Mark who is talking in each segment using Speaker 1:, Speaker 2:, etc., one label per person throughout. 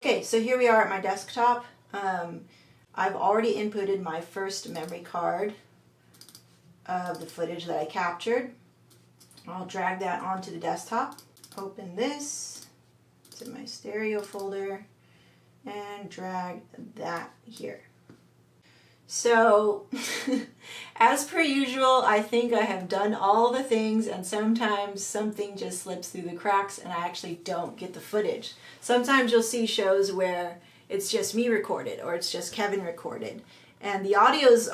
Speaker 1: Okay, so here we are at my desktop. I've already inputted my first memory card of the footage that I captured. I'll drag that onto the desktop, open this to my stereo folder, and drag that here. So, as per usual, I think I have done all the things, and sometimes something just slips through the cracks and I actually don't get the footage. Sometimes you'll see shows where it's just me recorded or it's just Kevin recorded, and the audio is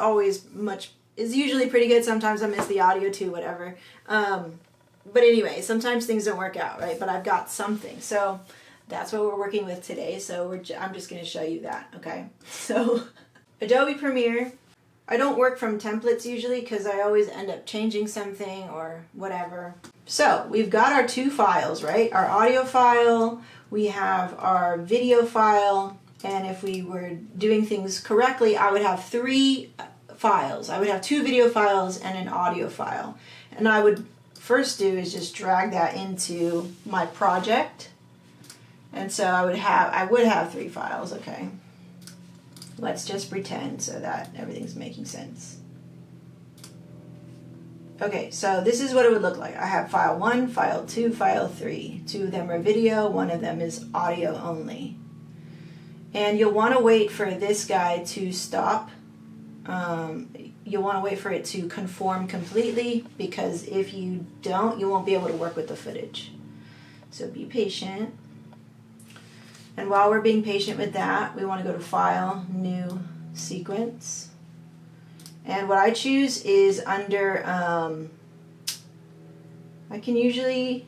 Speaker 1: usually pretty good. Sometimes I miss the audio too, whatever. But anyway, sometimes things don't work out, right? But I've got something. So that's what we're working with today. So I'm just going to show you that, okay? So Adobe Premiere. I don't work from templates usually because I always end up changing something or whatever. So we've got our two files, right? Our audio file, we have our video file, and if we were doing things correctly, I would have three files. I would have two video files and an audio file. And I would first do is just drag that into my project. And so I would have three files, okay? Let's just pretend so that everything's making sense. Okay, so this is what it would look like. I have file 1, file 2, file 3. Two of them are video, one of them is audio only. And you'll want to wait for this guy to stop. You'll want to wait for it to conform completely, because if you don't, you won't be able to work with the footage. So be patient. And while we're being patient with that, we want to go to File, New, Sequence. And what I choose is under, I can usually,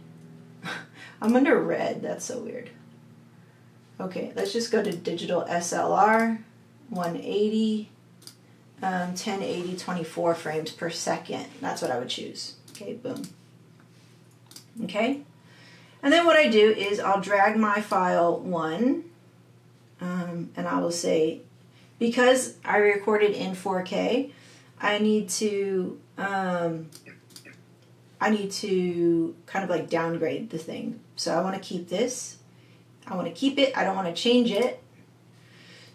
Speaker 1: I'm under red, that's so weird. Okay, let's just go to Digital SLR, 180, 1080, 24 frames per second. That's what I would choose. Okay, boom. Okay. And then what I do is I'll drag my file 1, and I will say, because I recorded in 4K, I need to kind of like downgrade the thing. So I want to keep this. I want to keep it. I don't want to change it.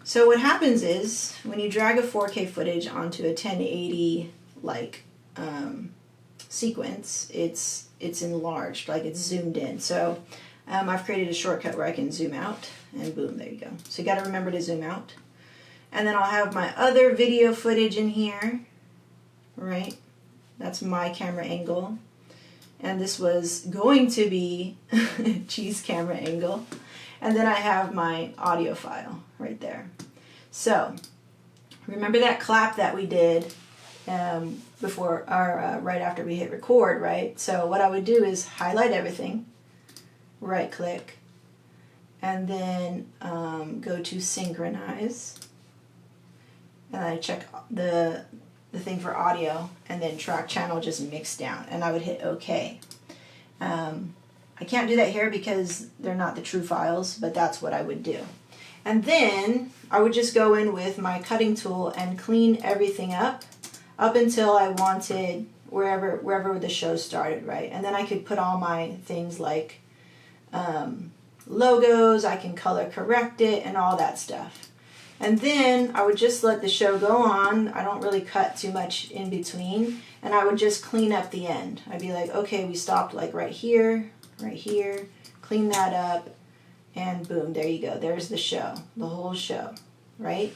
Speaker 1: So what happens is when you drag a 4K footage onto a 1080 sequence, it's enlarged, like it's zoomed in. So I've created a shortcut where I can zoom out, and boom, there you go. So you got to remember to zoom out. And then I'll have my other video footage in here, right? That's my camera angle. And this was going to be cheese camera angle. And then I have my audio file right there. So remember that clap that we did before or right after we hit record, right? So what I would do is highlight everything, right click, and then go to synchronize, and I check the thing for audio, and then track channel just mix down, and I would hit OK. I can't do that here because they're not the true files, but that's what I would do. And then I would just go in with my cutting tool and clean everything up until I wanted wherever the show started, right? And then I could put all my things like logos, I can color correct it, and all that stuff. And then I would just let the show go on. I don't really cut too much in between, and I would just clean up the end. I'd be like, okay, we stopped like right here, clean that up, and boom, there you go. There's the show, the whole show, right?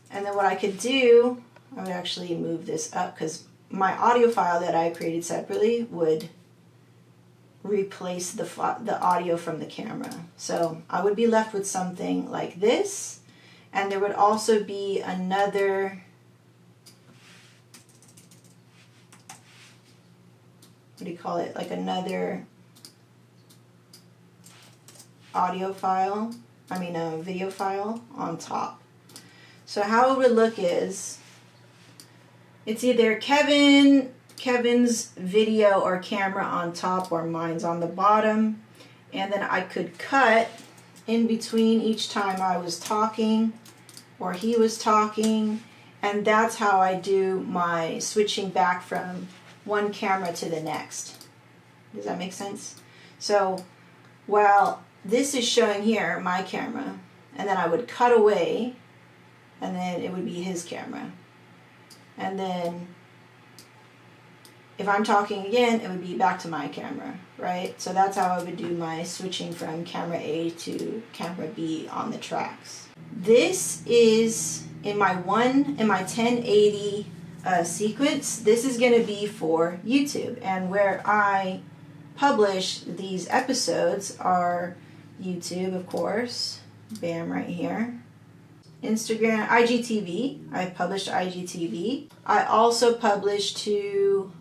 Speaker 1: And then what I could do, I would actually move this up because my audio file that I created separately would replace the audio from the camera. So I would be left with something like this, and there would also be another, what do you call it, like another audio file, video file on top. So how it would look is, it's either Kevin's video or camera on top, or mine's on the bottom, and then I could cut in between each time I was talking or he was talking, and that's how I do my switching back from one camera to the next. Does that make sense? So while this is showing here my camera, and then I would cut away, and then it would be his camera. And then if I'm talking again, it would be back to my camera, right? So that's how I would do my switching from camera A to camera B on the tracks. This is in my 1080 sequence. This is going to be for YouTube, and where I publish these episodes are YouTube, of course, bam, right here. Instagram, IGTV, I published to IGTV. I also published to,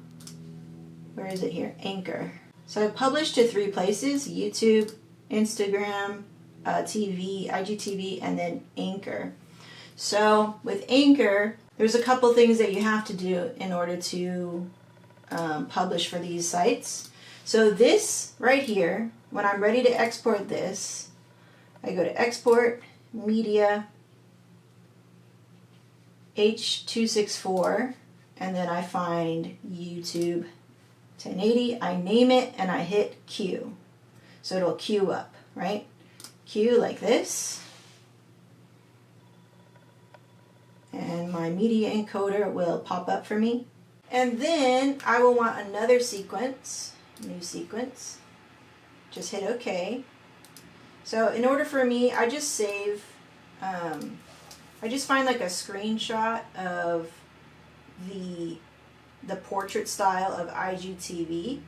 Speaker 1: where is it here? Anchor. So I published to 3 places: YouTube, Instagram, TV, IGTV, and then Anchor. So with Anchor, there's a couple things that you have to do in order to publish for these sites. So this right here, when I'm ready to export this, I go to Export, Media, H.264, and then I find YouTube 1080, I name it, and I hit Q. So it'll queue up, right? Queue like this. And my media encoder will pop up for me. And then I will want another sequence, new sequence. Just hit OK. So in order for me, I just save, I just find like a screenshot of the portrait style of IGTV,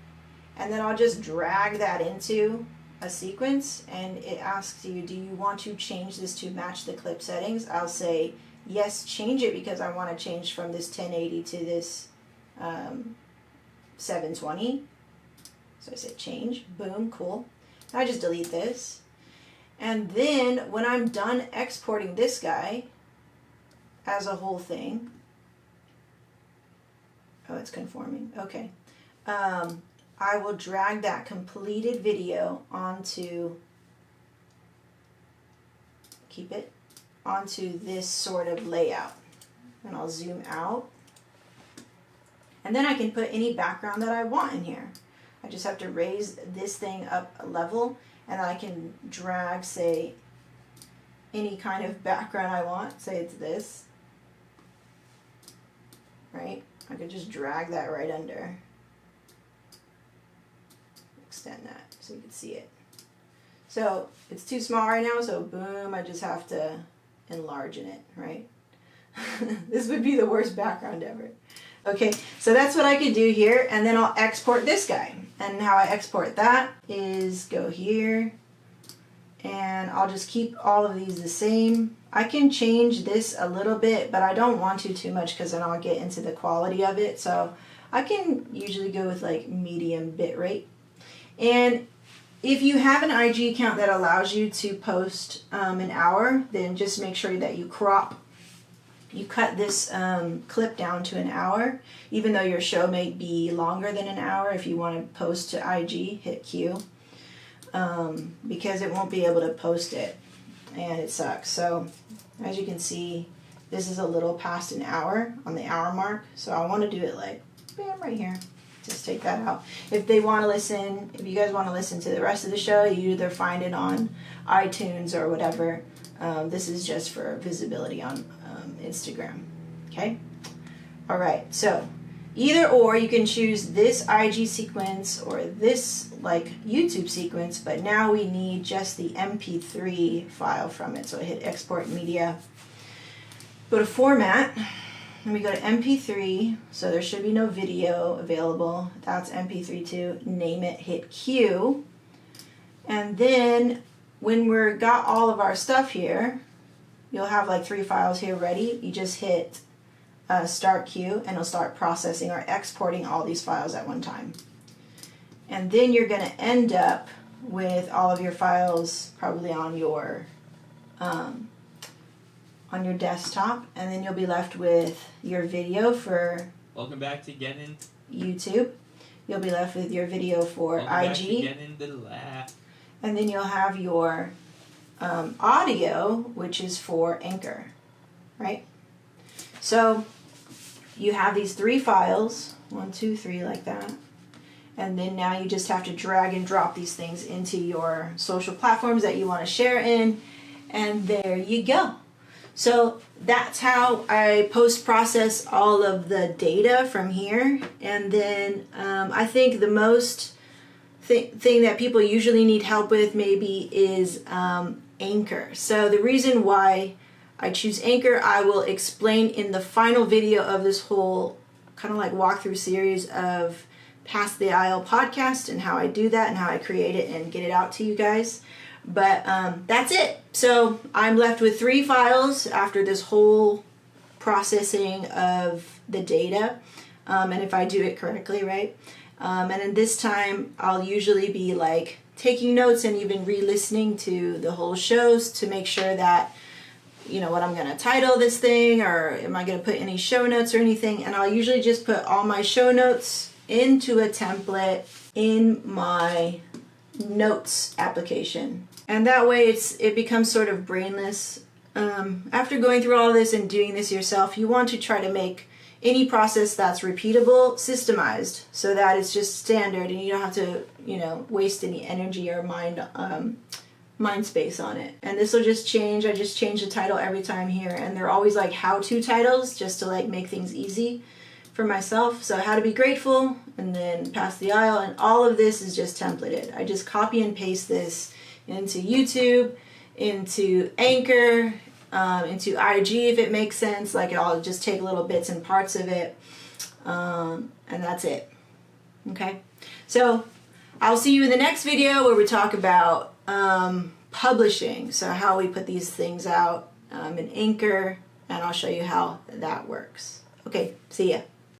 Speaker 1: and then I'll just drag that into a sequence, and it asks you, do you want to change this to match the clip settings? I'll say yes, change it, because I want to change from this 1080 to this 720. So I said change, boom, cool. I just delete this, and then when I'm done exporting this guy as a whole thing, oh, it's conforming, okay, I will drag that completed video onto, keep it, onto this sort of layout, and I'll zoom out, and then I can put any background that I want in here. I just have to raise this thing up a level, and I can drag, say, any kind of background I want. Say it's this, right? I could just drag that right under. Extend that so you can see it. So it's too small right now, so boom, I just have to enlarge it, right? This would be the worst background ever. Okay, so that's what I could do here, and then I'll export this guy. And how I export that is go here, and I'll just keep all of these the same. I can change this a little bit, but I don't want to too much, because then I'll get into the quality of it. So I can usually go with like medium bit rate. And if you have an IG account that allows you to post an hour, then just make sure that you cut this clip down to an hour, even though your show may be longer than an hour. If you want to post to IG, hit Q, because it won't be able to post it, and it sucks. So as you can see, this is a little past an hour, on the hour mark, so I want to do it like bam, right here. Just take that out. If you guys want to listen to the rest of the show, you either find it on iTunes or whatever. This is just for visibility on Instagram. Okay? Alright, so either or, you can choose this IG sequence or this like YouTube sequence, but now we need just the MP3 file from it. So I hit Export Media, go to Format, then we go to MP3, so there should be no video available. That's MP3 too. Name it, hit Q, and then when we're got all of our stuff here, you'll have like 3 files here ready. You just hit Start Queue, and it'll start processing or exporting all these files at one time. And then you're going to end up with all of your files probably on your desktop, and then you'll be left with your video for
Speaker 2: Welcome back to Getting
Speaker 1: YouTube. You'll be left with your video for
Speaker 2: Welcome
Speaker 1: IG.
Speaker 2: Back to Getting the Lab.
Speaker 1: And then you'll have your audio, which is for Anchor, right? So you have these 3 files, 1, 2, 3, like that. And then now you just have to drag and drop these things into your social platforms that you want to share in. And there you go. So that's how I post-process all of the data from here. And then I think the most thing that people usually need help with maybe is Anchor. So the reason why I choose Anchor, I will explain in the final video of this whole kind of like walkthrough series of Pass the Aisle podcast and how I do that and how I create it and get it out to you guys. But that's it. So I'm left with 3 files after this whole processing of the data. And if I do it correctly, right? And then this time I'll usually be like taking notes and even re-listening to the whole shows to make sure that, you know, what I'm going to title this thing, or am I going to put any show notes or anything. And I'll usually just put all my show notes into a template in my notes application. And that way it becomes sort of brainless. After going through all this and doing this yourself, you want to try to make any process that's repeatable systemized so that it's just standard and you don't have to, you know, waste any energy or mind space on it. And this will just change. I just change the title every time here, and they're always like how-to titles just to like make things easy for myself. So how to be grateful, and then Pass the Aisle, and all of this is just templated. I just copy and paste this into YouTube, into Anchor, into IG if it makes sense. Like I'll just take little bits and parts of it, and that's it. Okay, so I'll see you in the next video where we talk about publishing, so how we put these things out in Anchor, and I'll show you how that works. Okay, see ya.